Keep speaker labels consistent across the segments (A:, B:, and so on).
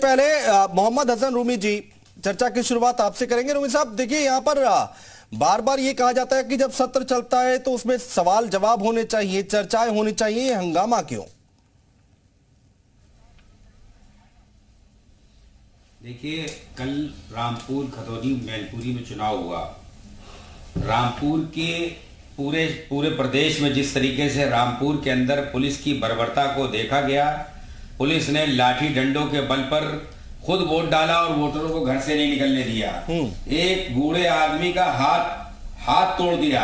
A: पहले मोहम्मद हसन रूमी जी, चर्चा की शुरुआत आपसे करेंगे। रूमी साहब, देखिए यहाँ पर बार बार ये कहा जाता है कि जब सत्र चलता है तो उसमें सवाल जवाब होने चाहिए, चर्चाएं होनी चाहिए, ये हंगामा क्यों?
B: देखिए, कल रामपुर, खतौनी, मैनपुरी में चुनाव हुआ। रामपुर के पूरे प्रदेश में जिस तरीके से रामपुर के अंदर पुलिस की बर्बरता को देखा गया, पुलिस ने लाठी डंडों के बल पर खुद वोट डाला और वोटरों को घर से नहीं निकलने दिया। एक बूढ़े आदमी का हाथ तोड़ दिया,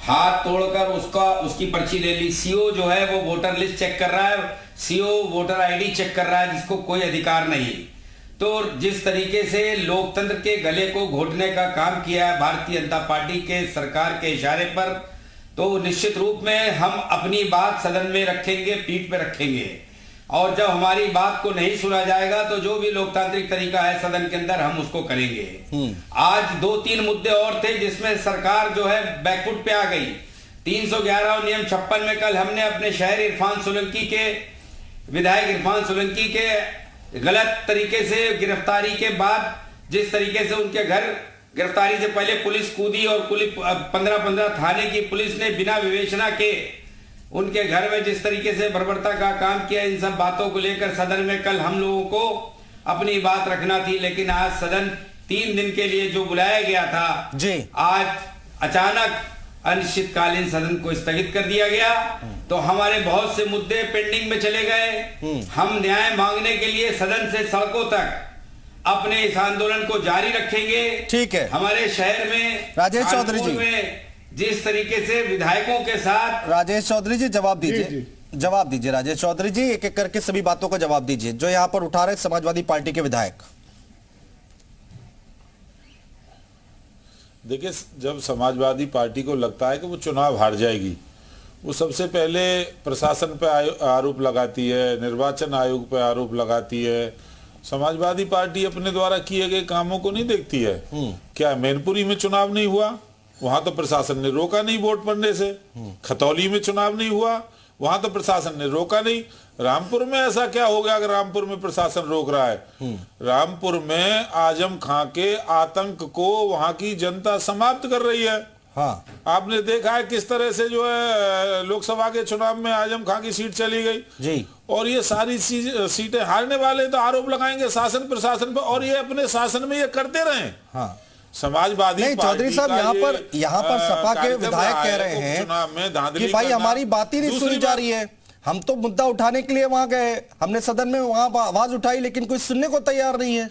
B: हाथ तोड़कर उसकी पर्ची ले ली। सीओ जो है वो वोटर लिस्ट चेक कर रहा है, सीओ वोटर आईडी चेक कर रहा है, जिसको कोई अधिकार नहीं। तो जिस तरीके से लोकतंत्र के गले को घोटने का काम किया है भारतीय जनता पार्टी के सरकार के इशारे पर, तो निश्चित रूप में हम अपनी बात सदन में रखेंगे, पीठ पे रखेंगे। और जब हमारी बात को नहीं सुना जाएगा तो जो भी लोकतांत्रिक तरीका है सदन के अंदर हम उसको करेंगे। आज 2-3 मुद्दे और थे जिसमें सरकार जो है बैकफुट पे आ गई। 311 और नियम 56 में कल हमने अपने शहर विधायक इरफान सोलंकी के गलत तरीके से गिरफ्तारी के बाद जिस तरीके से उनके घर, गिरफ्तारी से पहले पुलिस कूदी और 15-15 थाने की पुलिस ने बिना विवेचना के उनके घर में जिस तरीके से बर्बरता का काम किया, इन सब बातों को लेकर सदन में कल हम लोगों को अपनी बात रखना थी। लेकिन आज सदन 3 दिन के लिए जो बुलाया गया था जी, आज अचानक अनिश्चितकालीन सदन को स्थगित कर दिया गया। तो हमारे बहुत से मुद्दे पेंडिंग में चले गए। हम न्याय मांगने के लिए सदन से सड़कों तक अपने इस आंदोलन को जारी रखेंगे। ठीक है। हमारे शहर में
A: राजेश चौधरी जी,
B: जिस तरीके से विधायकों के साथ,
A: राजेश चौधरी जी जवाब दीजिए, जवाब दीजिए राजेश चौधरी जी, एक एक करके सभी बातों का जवाब दीजिए जो यहाँ पर उठा रहे समाजवादी पार्टी के विधायक।
C: देखिए, जब समाजवादी पार्टी को लगता है कि वो चुनाव हार जाएगी, वो सबसे पहले प्रशासन पे आरोप लगाती है, निर्वाचन आयोग पे आरोप लगाती है। समाजवादी पार्टी अपने द्वारा किए गए कामों को नहीं देखती है। क्या मैनपुरी में चुनाव नहीं हुआ? वहां तो प्रशासन ने रोका नहीं वोट पड़ने से। खतौली में चुनाव नहीं हुआ, वहां तो प्रशासन ने रोका नहीं। रामपुर में ऐसा क्या हो गया अगर रामपुर में प्रशासन रोक रहा है? रामपुर में आजम खां के आतंक को वहां की जनता समाप्त कर रही है। हाँ, आपने देखा है किस तरह से जो है लोकसभा के चुनाव में आजम खां की सीट चली गई जी। और ये सारी सीटें हारने वाले तो आरोप लगाएंगे शासन प्रशासन पर, और ये अपने शासन में ये करते रहे। हाँ, समाजवादी
A: चौधरी साहब यहाँ पर सपा के विधायक कह रहे हैं कि भाई हमारी बात ही नहीं सुनी जा रही है। हम तो मुद्दा उठाने के लिए वहां गए, हमने सदन में वहां आवाज उठाई, लेकिन कोई सुनने को तैयार नहीं है।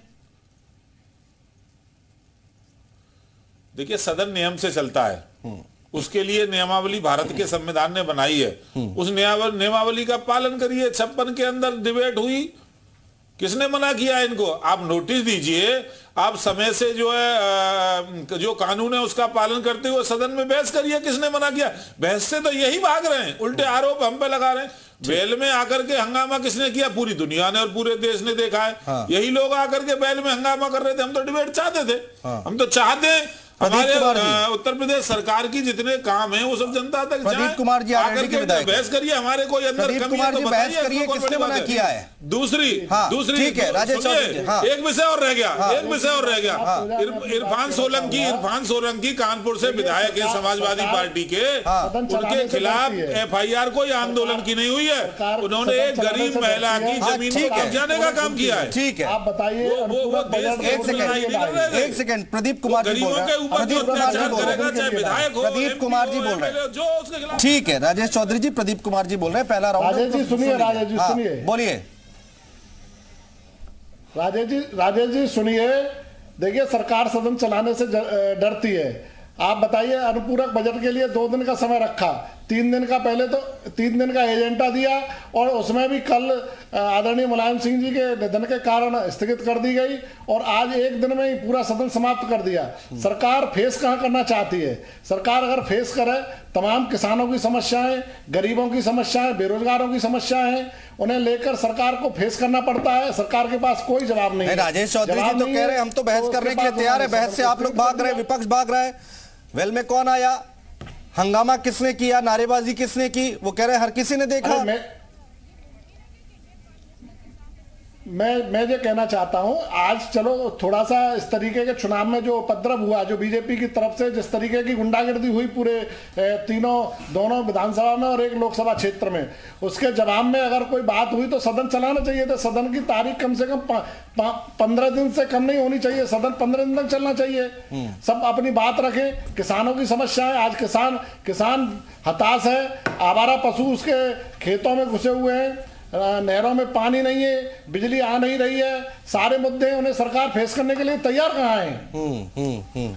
C: देखिए, सदन नियम से चलता है, उसके लिए नियमावली भारत के संविधान ने बनाई है। उस नियमावली का पालन करिए। 56 के अंदर डिबेट हुई, किसने मना किया इनको? आप नोटिस दीजिए, आप समय से जो है जो कानून है उसका पालन करते हुए सदन में बहस करिए। किसने मना किया? बहस से तो यही भाग रहे हैं, उल्टे आरोप हम पे लगा रहे हैं। बेल में आकर के हंगामा किसने किया? पूरी दुनिया ने और पूरे देश ने देखा है। हाँ। यही लोग आकर के बेल में हंगामा कर रहे थे। हम तो डिबेट चाहते थे। हाँ। हम तो चाहते हैं हमारे उत्तर प्रदेश सरकार की जितने काम है वो सब जनता तक जाए।
A: प्रदीप कुमार जी
C: आकर के बहस करिए, हमारे कोई अंदर कमी है तो बताइए,
A: किसने मना किया है?
C: दूसरी
A: ठीक है राजेश चौधरी,
C: एक विषय और रह गया, एक विषय और रह गया। इरफान सोलंकी कानपुर से विधायक है समाजवादी पार्टी के, उनके खिलाफ FIR कोई आंदोलन की नहीं हुई है। उन्होंने एक गरीब महिला की जमीन को कब्जाने का काम किया है।
A: ठीक है,
D: आप बताइए।
A: एक सेकंड, प्रदीप कुमार जी बोल रहे हैं, प्रदीप कुमार जी बोल रहे हैं। ठीक है राजेश चौधरी जी, प्रदीप कुमार जी बोल रहे हैं। पहला राउंड
D: राजेश जी सुनिए, राजेश जी सुनिए,
A: बोलिए।
D: राजेश जी सुनिए। देखिए, सरकार सदन चलाने से डरती है। आप बताइए, अनुपूरक बजट के लिए 2 दिन का समय रखा, 3 दिन का पहले तो 3 दिन का एजेंडा दिया, और उसमें भी कल आदरणीय मुलायम सिंह जी के निधन के कारण स्थगित कर दी गई, और आज 1 दिन में ही पूरा सदन समाप्त कर दिया। सरकार फेस कहाँ करना चाहती है? सरकार अगर फेस करे, तमाम किसानों की समस्याएं, गरीबों की समस्याएं, बेरोजगारों की समस्याएं, उन्हें लेकर सरकार को फेस करना पड़ता है। सरकार के पास कोई जवाब नहीं है।
A: राजेश चौधरी जी तो कह रहे हैं हम तो बहस करने के लिए तैयार है, बहस से आप लोग भाग रहे हैं, विपक्ष भाग रहा है। वेल में कौन आया, हंगामा किसने किया, नारेबाजी किसने की? वो कह रहे हैं हर किसी ने देखा।
D: मैं ये कहना चाहता हूं, आज चलो थोड़ा सा इस तरीके के चुनाव में जो उपद्रव हुआ, जो बीजेपी की तरफ से जिस तरीके की गुंडागर्दी हुई पूरे दोनों विधानसभा में और एक लोकसभा क्षेत्र में, उसके जवाब में अगर कोई बात हुई तो सदन चलाना चाहिए था। सदन की तारीख कम से कम 15 दिन से कम नहीं होनी चाहिए, सदन 15 दिन तक चलना चाहिए। सब अपनी बात रखें। किसानों की समस्या है, आज किसान हताश है, आवारा पशु उसके खेतों में घुसे हुए हैं, नहरों में पानी नहीं है, बिजली आ नहीं रही है, सारे मुद्दे हैं, उन्हें सरकार फेस करने के लिए तैयार कहाँ है।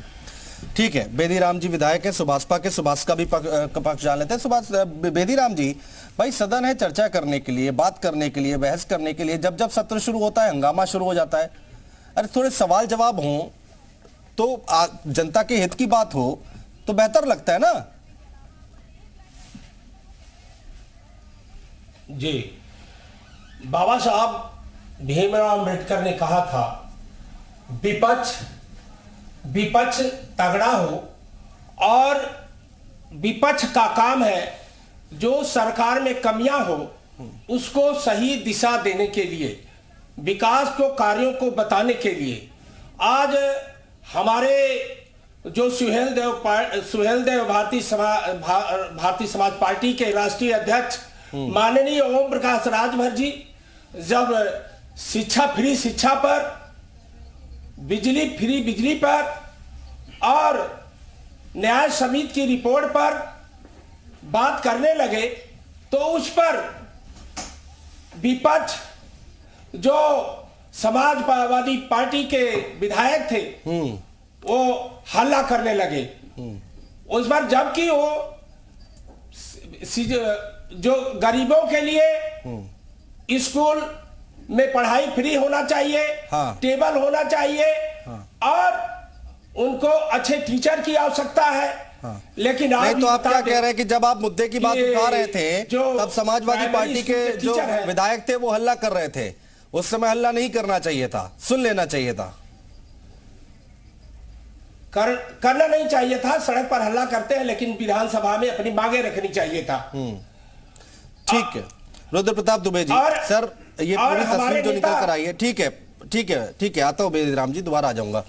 A: ठीक है, बेदीराम जी विधायक है सुभाषपा के, सुभाष का भी पक्ष जान लेते हैं। सुभाष, बेदीराम जी, भाई सदन है चर्चा करने के लिए, बात करने के लिए, बहस करने के लिए, जब जब सत्र शुरू होता है हंगामा शुरू हो जाता है। अरे थोड़े सवाल जवाब हो तो जनता के हित की बात हो तो बेहतर लगता है ना
E: जी। बाबा साहब भीमराव अम्बेडकर ने कहा था, विपक्ष तगड़ा हो, और विपक्ष का काम है जो सरकार में कमियां हो उसको सही दिशा देने के लिए, विकास को कार्यों को बताने के लिए। आज हमारे जो सुहेल देव भारतीय समाज पार्टी के राष्ट्रीय अध्यक्ष माननीय ओम प्रकाश राजभर जी जब फ्री शिक्षा पर, फ्री बिजली पर और न्याय समिति की रिपोर्ट पर बात करने लगे तो उस पर विपक्ष जो समाजवादी पार्टी के विधायक थे वो हल्ला करने लगे उस पर, जबकि वो जो गरीबों के लिए स्कूल में पढ़ाई फ्री होना चाहिए,
A: हाँ।
E: टेबल होना चाहिए, हाँ। और उनको अच्छे टीचर की आवश्यकता है, हाँ। लेकिन
A: नहीं, तो आप क्या कह रहे हैं कि जब आप मुद्दे की बात उठा रहे थे तब समाजवादी पार्टी के जो विधायक थे वो हल्ला कर रहे थे। उस समय हल्ला नहीं करना चाहिए था, सुन लेना चाहिए था।
E: करना नहीं चाहिए था। सड़क पर हल्ला करते हैं लेकिन विधानसभा में अपनी मांगे रखनी चाहिए था।
A: ठीक है, रुद्र प्रताप दुबे जी, सर ये पूरी तस्वीर जो निकल कर आई है, ठीक है, आता हूं बेदीराम जी, दोबारा आ जाऊंगा।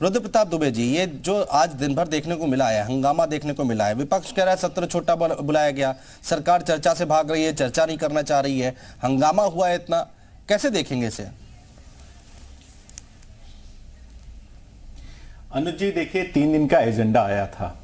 A: रुद्र प्रताप दुबे जी, ये जो आज दिन भर देखने को मिला है, हंगामा देखने को मिला है, विपक्ष कह रहा है सत्र छोटा बुलाया गया, सरकार चर्चा से भाग रही है, चर्चा नहीं करना चाह रही है, हंगामा हुआ है इतना, कैसे देखेंगे इसे?
F: अनुज जी देखिए, 3 दिन का एजेंडा आया था।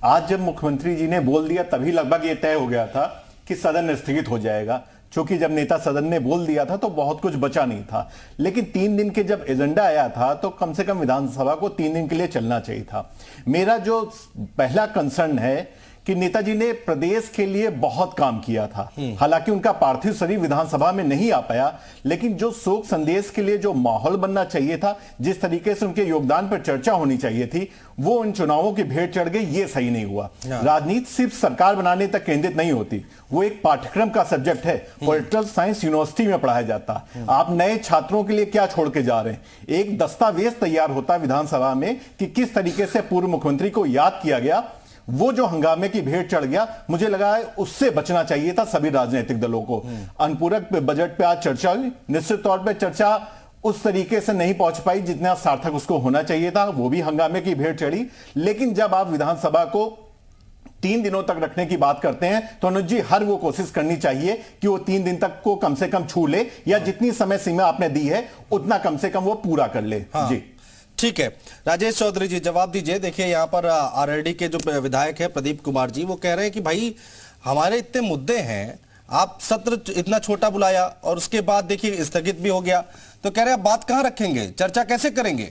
F: आज जब मुख्यमंत्री जी ने बोल दिया तभी लगभग ये तय हो गया था कि सदन स्थगित हो जाएगा, क्योंकि जब नेता सदन ने बोल दिया था तो बहुत कुछ बचा नहीं था। लेकिन 3 दिन के जब एजेंडा आया था तो कम से कम विधानसभा को 3 दिन के लिए चलना चाहिए था। मेरा जो पहला कंसर्न है कि नेताजी ने प्रदेश के लिए बहुत काम किया था। हालांकि उनका पार्थिव शरीर विधानसभा में नहीं आ पाया, लेकिन जो शोक संदेश के लिए जो माहौल बनना चाहिए था, जिस तरीके से उनके योगदान पर चर्चा होनी चाहिए थी, वो उन चुनावों की भेंट चढ़ गई। ये सही नहीं हुआ। राजनीति सिर्फ सरकार बनाने तक केंद्रित नहीं होती, वो एक पाठ्यक्रम का सब्जेक्ट है। पॉलिटिकल साइंस यूनिवर्सिटी में पढ़ाया जाता। आप नए छात्रों के लिए क्या छोड़ के जा रहे हैं? एक दस्तावेज तैयार होता विधानसभा में कि किस तरीके से पूर्व मुख्यमंत्री को याद किया गया। वो जो हंगामे की भेंट चढ़ गया, मुझे लगा है उससे बचना चाहिए था सभी राजनीतिक दलों को। अनुपूरक बजट पे आज चर्चा हुई, निश्चित तौर पे चर्चा उस तरीके से नहीं पहुंच पाई जितना सार्थक उसको होना चाहिए था, वो भी हंगामे की भेंट चढ़ी। लेकिन जब आप विधानसभा को 3 दिनों तक रखने की बात करते हैं तो अनुज जी हर वो कोशिश करनी चाहिए कि वो 3 दिन तक को कम से कम छू ले, या जितनी समय सीमा आपने दी है उतना कम से कम वो पूरा कर ले। हाँ। जी
A: ठीक है, राजेश चौधरी जी जवाब दीजिए। देखिए यहाँ पर आरएलडी के जो विधायक है प्रदीप कुमार जी, वो कह रहे हैं कि भाई हमारे इतने मुद्दे हैं, आप सत्र इतना छोटा बुलाया और उसके बाद देखिए स्थगित भी हो गया, तो कह रहे हैं बात कहां रखेंगे, चर्चा कैसे करेंगे?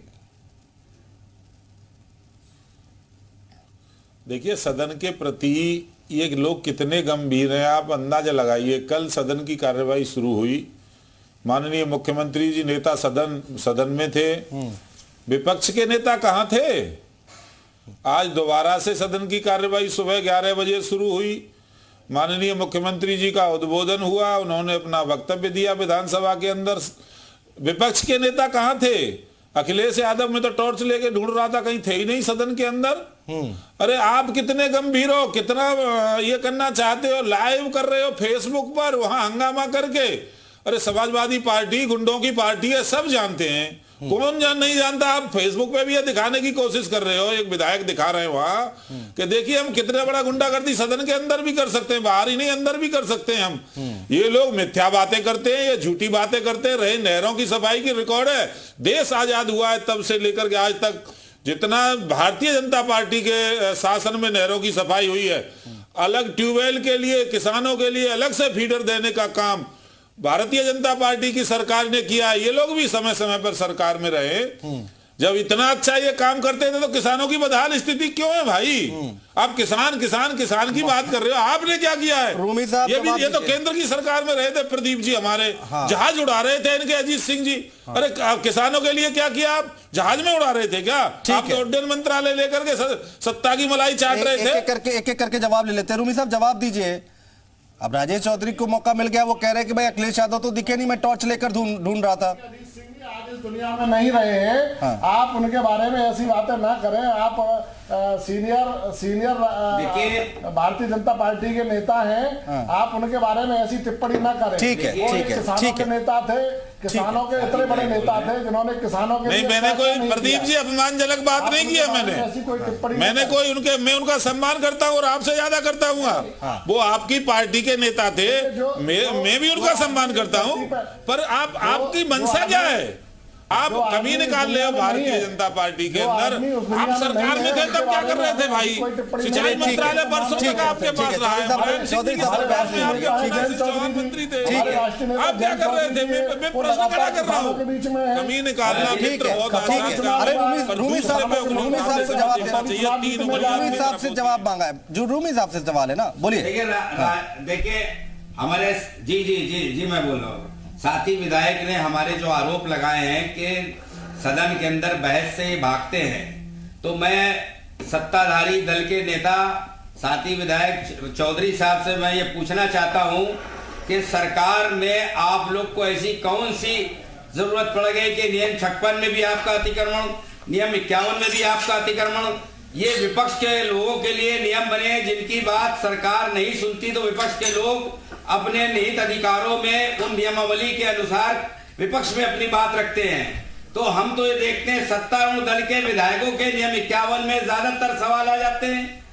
C: देखिए, सदन के प्रति ये लोग कितने गंभीर हैं आप अंदाजा लगाइए। कल सदन की कार्यवाही शुरू हुई, माननीय मुख्यमंत्री जी नेता सदन में थे, विपक्ष के नेता कहां थे? आज दोबारा से सदन की कार्यवाही सुबह 11 बजे शुरू हुई, माननीय मुख्यमंत्री जी का उद्बोधन हुआ, उन्होंने अपना वक्तव्य दिया विधानसभा के अंदर। विपक्ष के नेता कहां थे? अखिलेश यादव में तो टॉर्च लेके ढूंढ रहा था, कहीं थे ही नहीं सदन के अंदर। अरे आप कितने गंभीर हो, कितना ये करना चाहते हो, लाइव कर रहे हो फेसबुक पर, वहां हंगामा करके, अरे समाजवादी पार्टी गुंडों की पार्टी है, सब जानते हैं। कौन नहीं जानता? आप फेसबुक पे भी ये दिखाने की कोशिश कर रहे हो, एक विधायक दिखा रहे हैं वहां कि देखिए हम कितने बड़ा गुंडागर्दी सदन के अंदर भी कर सकते हैं, बाहर ही नहीं अंदर भी कर सकते हैं हम। ये लोग मिथ्या बातें करते हैं, ये झूठी बातें करते हैं। रहे नहरों की सफाई की रिकॉर्ड है, देश आजाद हुआ है तब से लेकर के आज तक जितना भारतीय जनता पार्टी के शासन में नहरों की सफाई हुई है, अलग ट्यूबवेल के लिए किसानों के लिए अलग से फीडर देने का काम भारतीय जनता पार्टी की सरकार ने किया। ये लोग भी समय समय पर सरकार में रहे। जब इतना अच्छा ये काम करते थे तो किसानों की बदहाल स्थिति क्यों है भाई? आप किसान किसान किसान की बात कर रहे हो, आपने क्या किया है?
A: रूमी साहब
C: ये तो केंद्र की सरकार में रहे थे प्रदीप जी हमारे।
A: हाँ।
C: जहाज उड़ा रहे थे इनके अजीत सिंह जी। हाँ। अरे आप किसानों के लिए क्या किया? आप जहाज में उड़ा रहे थे क्या? आप तो उड्डयन मंत्रालय लेकर के सत्ता की मलाई चाट रहे थे।
A: एक एक करके जवाब ले लेते हैं। रूमी साहब जवाब दीजिए। अब राजेश चौधरी को मौका मिल गया, वो कह रहे हैं कि भाई अखिलेश यादव तो दिखे नहीं, मैं टॉर्च लेकर ढूंढ रहा था।
D: आज इस दुनिया में नहीं रहे हैं। हाँ। आप उनके बारे में ऐसी बातें ना करें। आप सीनियर भारतीय जनता पार्टी के नेता हैं। हाँ। आप उनके बारे में ऐसी टिप्पणी ना करें।
A: ठीक है, ठीक है,
D: किसानों के नेता थे, किसानों के इतने बड़े नेता थे जिन्होंने किसानों के
C: नहीं, मैंने कोई प्रदीप जी अपमानजनक बात नहीं किया। मैंने कोई मैं उनका सम्मान करता हूँ और आपसे ज्यादा करता हूँ। वो आपकी पार्टी के नेता थे, मैं भी उनका सम्मान करता हूँ। पर आपकी मंशा क्या है? आप कमी निकाल रहे हो भारतीय जनता पार्टी के अंदर। आप सरकार में थे तब क्या कर रहे थे भाई? सिंचाई मंत्रालय वर्षों तक आपके पास रहा है। मंत्री थे, आप क्या कर रहे थे? मैं प्रश्न खड़ा कर रहा हूँ। कमी निकालना
A: रूमी साहब से जवाब मांगा है, जो रूमी साहब से सवाल है ना, बोलिए।
B: देखिए हमारे जी मैं बोल रहा हूँ। साथी विधायक ने हमारे जो आरोप लगाए हैं कि सदन के अंदर बहस से भागते हैं, तो मैं सत्ताधारी दल के नेता साथी विधायक चौधरी साहब से मैं ये पूछना चाहता हूं कि सरकार में आप लोग को ऐसी कौन सी जरूरत पड़ गई कि नियम 56 में भी आपका अतिक्रमण, नियम 51 में भी आपका अतिक्रमण, ये विपक्ष के लोगों के लिए नियम बने जिनकी बात सरकार नहीं सुनती, तो विपक्ष के लोग अपने निहित अधिकारों में उन नियमावली के अनुसार विपक्ष में अपनी बात रखते हैं। तो हम तो ये देखते हैं सत्तारूढ़ दल के विधायकों के नियम 51 में ज्यादातर सवाल आ जाते हैं।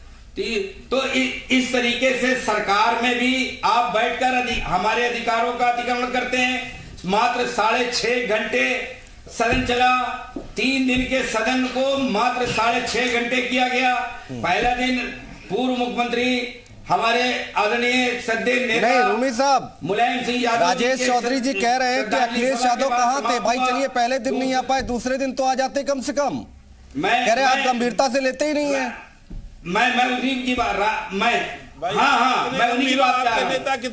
B: तो इस तरीके से सरकार में भी आप बैठकर हमारे अधिकारों का अतिक्रमण करते हैं। मात्र 6.5 घंटे सदन चला, 3 दिन के सदन को मात्र 6.5 घंटे किया गया। पहला दिन पूर्व मुख्यमंत्री हमारे आदरणीय सद्दे नेता
A: नहीं, रूमी साहब,
B: मुलायम सिंह यादव,
A: राजेश चौधरी जी कह रहे हैं कि अखिलेश यादव कहाँ थे भाई? चलिए पहले दिन नहीं आ पाए, दूसरे दिन तो आ जाते कम से कम। कह रहे आप गंभीरता से लेते ही नहीं है।
B: मैं उन्हीं की बात हाँ मैं उन्हीं की बात कर रहा हूं।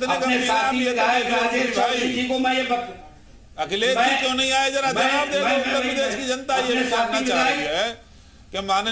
B: अपने साथी विधायक राजेश चौधरी जी को मैं ये
C: अखिलेश जी क्यों नहीं आए? जरा जवाब दे दो। उत्तर प्रदेश की जनता ये जानना चाह रही है कि माने